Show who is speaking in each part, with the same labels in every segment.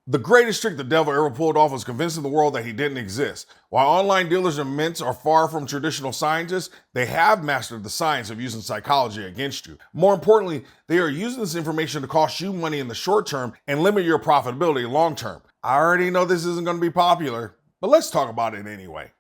Speaker 1: The greatest trick the devil ever pulled off was convincing the world that he didn't exist. While online dealers and mints are far from traditional scientists, they have mastered the science of using psychology against you. More importantly, they are using this information to cost you money in the short term and limit your profitability long term. I already know this isn't going to be popular, but let's talk about it anyway.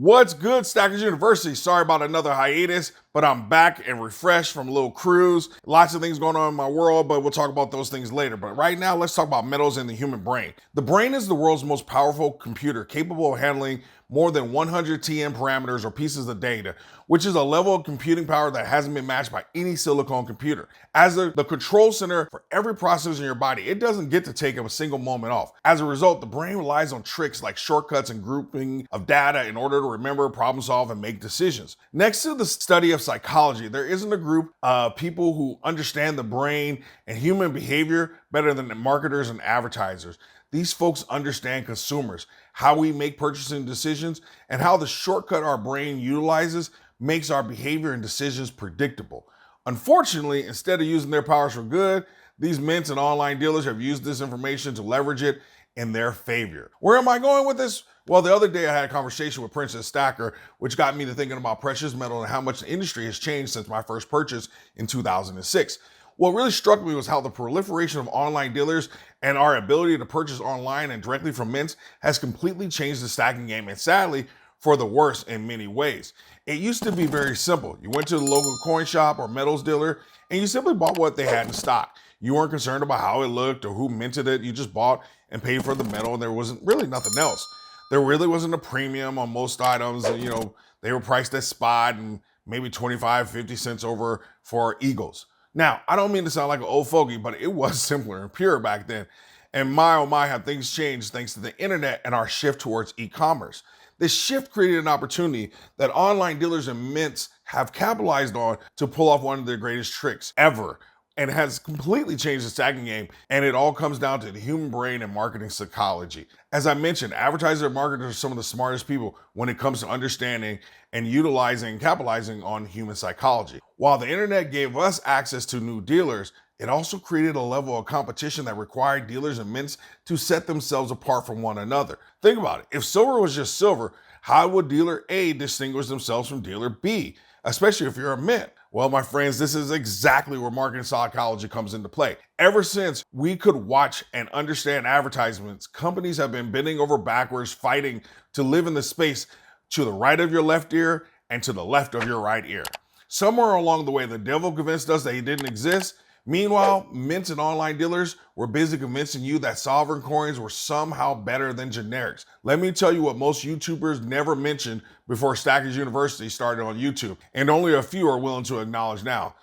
Speaker 1: What's good, Stackers University? Sorry about another hiatus, but I'm back and refreshed from a little cruise. Lots of things going on in my world, but we'll talk about those things later. But right now, let's talk about metals in the human brain. The brain is the world's most powerful computer, capable of handling more than 100 TN parameters or pieces of data, which is a level of computing power that hasn't been matched by any silicon computer. As the control center for every process in your body, it doesn't get to take a single moment off. As a result, the brain relies on tricks like shortcuts and grouping of data in order to remember, problem solve, and make decisions. Next to the study of psychology, there isn't a group of people who understand the brain and human behavior better than the marketers and advertisers. These folks understand consumers, how we make purchasing decisions, and how the shortcut our brain utilizes makes our behavior and decisions predictable. Unfortunately, instead of using their powers for good, these mints and online dealers have used this information to leverage it in their favor. Where am I going with this? Well, the other day I had a conversation with Princess Stacker, which got me to thinking about precious metal and how much the industry has changed since my first purchase in 2006. What really struck me was how the proliferation of online dealers and our ability to purchase online and directly from mints has completely changed the stacking game, and sadly, for the worse in many ways. It used to be very simple. You went to the local coin shop or metals dealer and you simply bought what they had in stock. You weren't concerned about how it looked or who minted it. You just bought and paid for the metal, and there wasn't really nothing else. There really wasn't a premium on most items. They were priced at spot and maybe 25, 50 cents over for Eagles. Now, I don't mean to sound like an old fogey, but it was simpler and pure back then. And my, oh my, have things changed thanks to the internet and our shift towards e-commerce. This shift created an opportunity that online dealers and mints have capitalized on to pull off one of their greatest tricks ever, and has completely changed the stacking game. And it all comes down to the human brain and marketing psychology. As I mentioned, advertisers and marketers are some of the smartest people when it comes to understanding and utilizing and capitalizing on human psychology. While the internet gave us access to new dealers, it also created a level of competition that required dealers and mints to set themselves apart from one another. Think about it. If silver was just silver, how would dealer A distinguish themselves from dealer B, especially if you're a mint? Well, my friends, this is exactly where marketing psychology comes into play. Ever since we could watch and understand advertisements, companies have been bending over backwards, fighting to live in the space to the right of your left ear and to the left of your right ear. Somewhere along the way, the devil convinced us that he didn't exist. Meanwhile, mints and online dealers were busy convincing you that sovereign coins were somehow better than generics. Let me tell you what most YouTubers never mentioned before Stackers University started on YouTube, and only a few are willing to acknowledge now.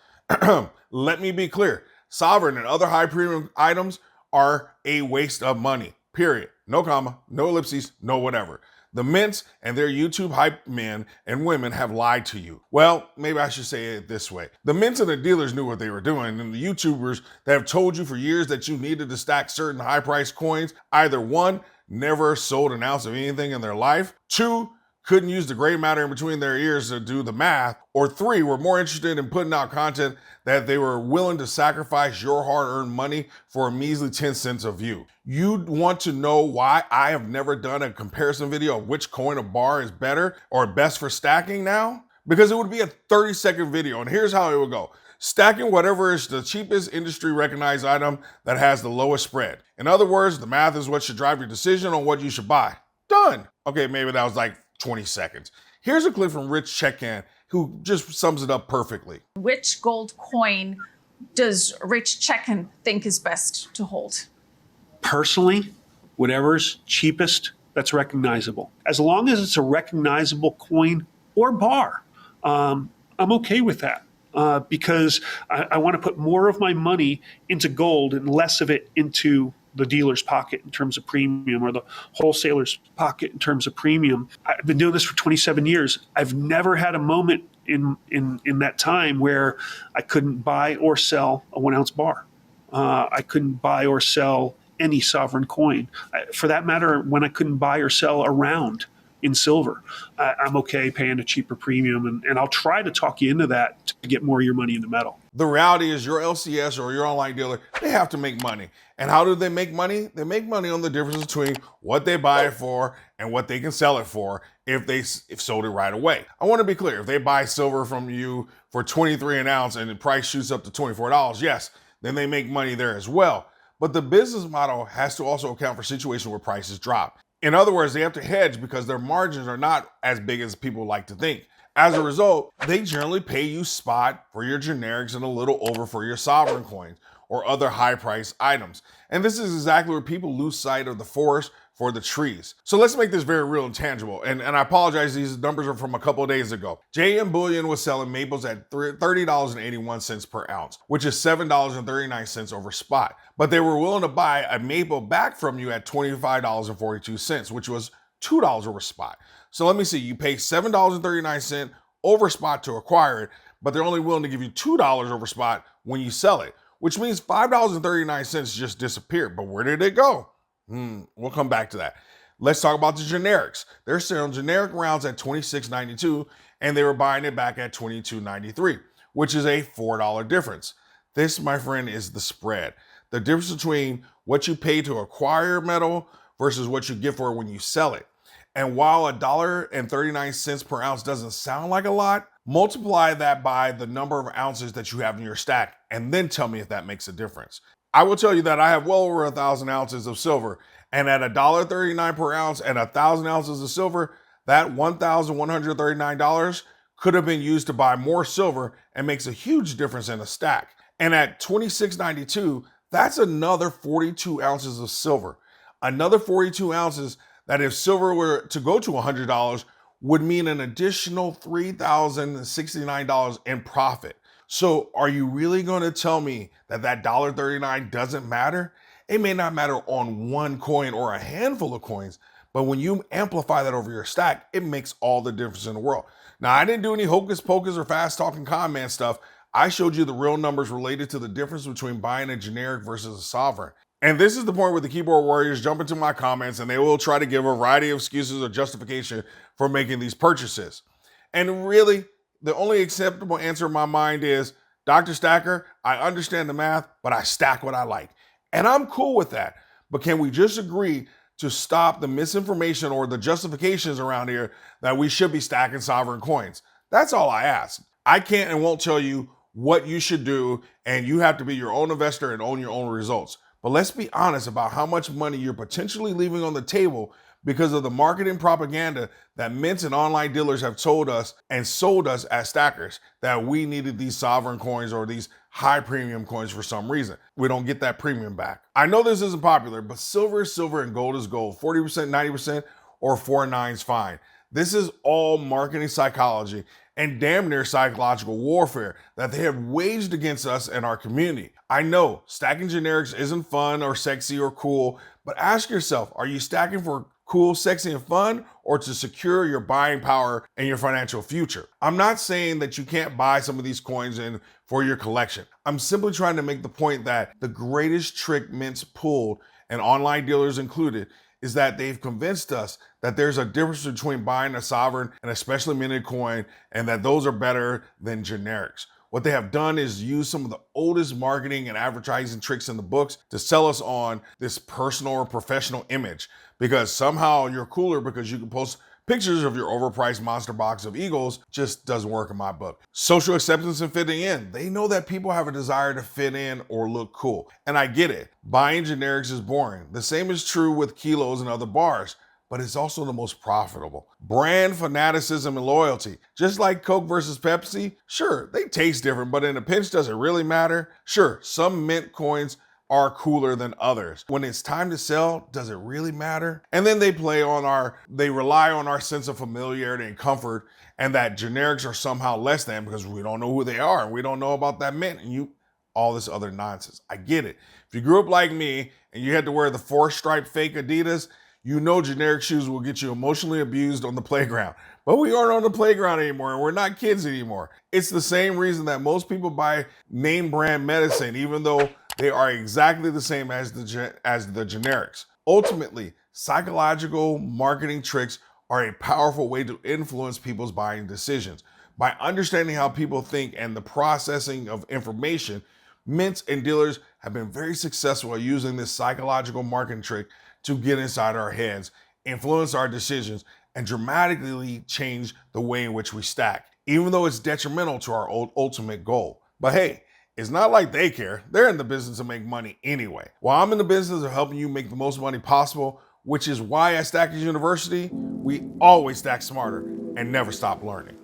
Speaker 1: Let me be clear. Sovereign and other high premium items are a waste of money, period. No comma, no ellipses, no whatever. The mints and their YouTube hype men and women have lied to you. Well, maybe I should say it this way. The mints and the dealers knew what they were doing, and the YouTubers that have told you for years that you needed to stack certain high-priced coins, either one, never sold an ounce of anything in their life, two, couldn't use the gray matter in between their ears to do the math, or three, were more interested in putting out content that they were willing to sacrifice your hard-earned money for a measly 10 cents a view. You'd want to know why I have never done a comparison video of which coin or bar is better or best for stacking now? Because it would be a 30-second video, and here's how it would go. Stacking whatever is the cheapest industry recognized item that has the lowest spread. In other words, the math is what should drive your decision on what you should buy. Done. Okay, maybe that was like 20 seconds. Here's a clip from Rich Checkan, who just sums it up perfectly.
Speaker 2: Which gold coin does Rich Checkan think is best to hold?
Speaker 3: Personally, whatever's cheapest, that's recognizable. As long as it's a recognizable coin or bar, I'm okay with that. Because I want to put more of my money into gold and less of it into the dealer's pocket in terms of premium, or the wholesaler's pocket in terms of premium. I've been doing this for 27 years. I've never had a moment in that time where I couldn't buy or sell a 1 ounce bar. I couldn't buy or sell any sovereign coin. For that matter, when I couldn't buy or sell a round in silver. I'm okay paying a cheaper premium, and I'll try to talk you into that to get more of your money into metal.
Speaker 1: The reality is your LCS or your online dealer, they have to make money. And how do they make money? They make money on the difference between what they buy it for and what they can sell it for if sold it right away. I want to be clear. If they buy silver from you for 23 an ounce and the price shoots up to $24, yes, then they make money there as well. But the business model has to also account for situations where prices drop. In other words, they have to hedge because their margins are not as big as people like to think. As a result, they generally pay you spot for your generics and a little over for your sovereign coins or other high-priced items. And this is exactly where people lose sight of the forest for the trees. So let's make this very real and tangible. And I apologize, these numbers are from a couple of days ago. JM Bullion was selling maples at $30.81 per ounce, which is $7.39 over spot. But they were willing to buy a maple back from you at $25.42, which was $2 over spot. So let me see, you pay $7.39 over spot to acquire it, but they're only willing to give you $2 over spot when you sell it, which means $5.39 just disappeared. But where did it go? We'll come back to that. Let's talk about the generics. They're selling generic rounds at $26.92 and they were buying it back at $22.93, which is a $4 difference. This, my friend, is the spread. The difference between what you pay to acquire metal versus what you get for it when you sell it. And while $1.39 per ounce doesn't sound like a lot, multiply that by the number of ounces that you have in your stack and then tell me if that makes a difference. I will tell you that I have well over 1,000 ounces of silver, and at $1.39 per ounce and 1,000 ounces of silver, that $1,139 could have been used to buy more silver and makes a huge difference in a stack. And at $26.92, that's another 42 ounces of silver. Another 42 ounces that if silver were to go to $100 would mean an additional $3,069 in profit. So are you really going to tell me that $1.39 doesn't matter? It may not matter on one coin or a handful of coins, but when you amplify that over your stack, it makes all the difference in the world. Now, I didn't do any hocus pocus or fast talking con man stuff. I showed you the real numbers related to the difference between buying a generic versus a sovereign. And this is the point where the keyboard warriors jump into my comments and they will try to give a variety of excuses or justification for making these purchases. And really, the only acceptable answer in my mind is, Dr. Stacker, I understand the math, but I stack what I like. And I'm cool with that. But can we just agree to stop the misinformation or the justifications around here that we should be stacking sovereign coins? That's all I ask. I can't and won't tell you what you should do, and you have to be your own investor and own your own results. But let's be honest about how much money you're potentially leaving on the table because of the marketing propaganda that mints and online dealers have told us and sold us as stackers that we needed these sovereign coins or these high premium coins for some reason. We don't get that premium back. I know this isn't popular, but silver is silver and gold is gold. 40%, 90%, or 4.9 is fine. This is all marketing psychology and damn near psychological warfare that they have waged against us and our community. I know stacking generics isn't fun or sexy or cool, but ask yourself, are you stacking for cool, sexy, and fun, or to secure your buying power and your financial future? I'm not saying that you can't buy some of these coins in for your collection. I'm simply trying to make the point that the greatest trick mints pulled, and online dealers included, is that they've convinced us that there's a difference between buying a sovereign and a specially minted coin, and that those are better than generics. What they have done is use some of the oldest marketing and advertising tricks in the books to sell us on this personal or professional image, because somehow you're cooler because you can post pictures of your overpriced monster box of Eagles. Just doesn't work in my book. Social acceptance and fitting in. They know that people have a desire to fit in or look cool. And I get it. Buying generics is boring. The same is true with kilos and other bars, but it's also the most profitable. Brand fanaticism and loyalty. Just like Coke versus Pepsi, sure, they taste different, but in a pinch, does it really matter? Sure, some mint coins are cooler than others. When it's time to sell, does it really matter? And then they rely on our sense of familiarity and comfort, and that generics are somehow less than because we don't know who they are and we don't know about that mint and all this other nonsense. I get it. If you grew up like me and you had to wear the 4-stripe fake Adidas, you know generic shoes will get you emotionally abused on the playground. But we aren't on the playground anymore, and we're not kids anymore. It's the same reason that most people buy name brand medicine, even though they are exactly the same as the generics. Ultimately, psychological marketing tricks are a powerful way to influence people's buying decisions. By understanding how people think and the processing of information, mints and dealers have been very successful at using this psychological marketing trick to get inside our heads, influence our decisions, and dramatically change the way in which we stack, even though it's detrimental to our ultimate goal. But hey, it's not like they care. They're in the business to make money anyway. While I'm in the business of helping you make the most money possible, which is why at Stackers University, we always stack smarter and never stop learning.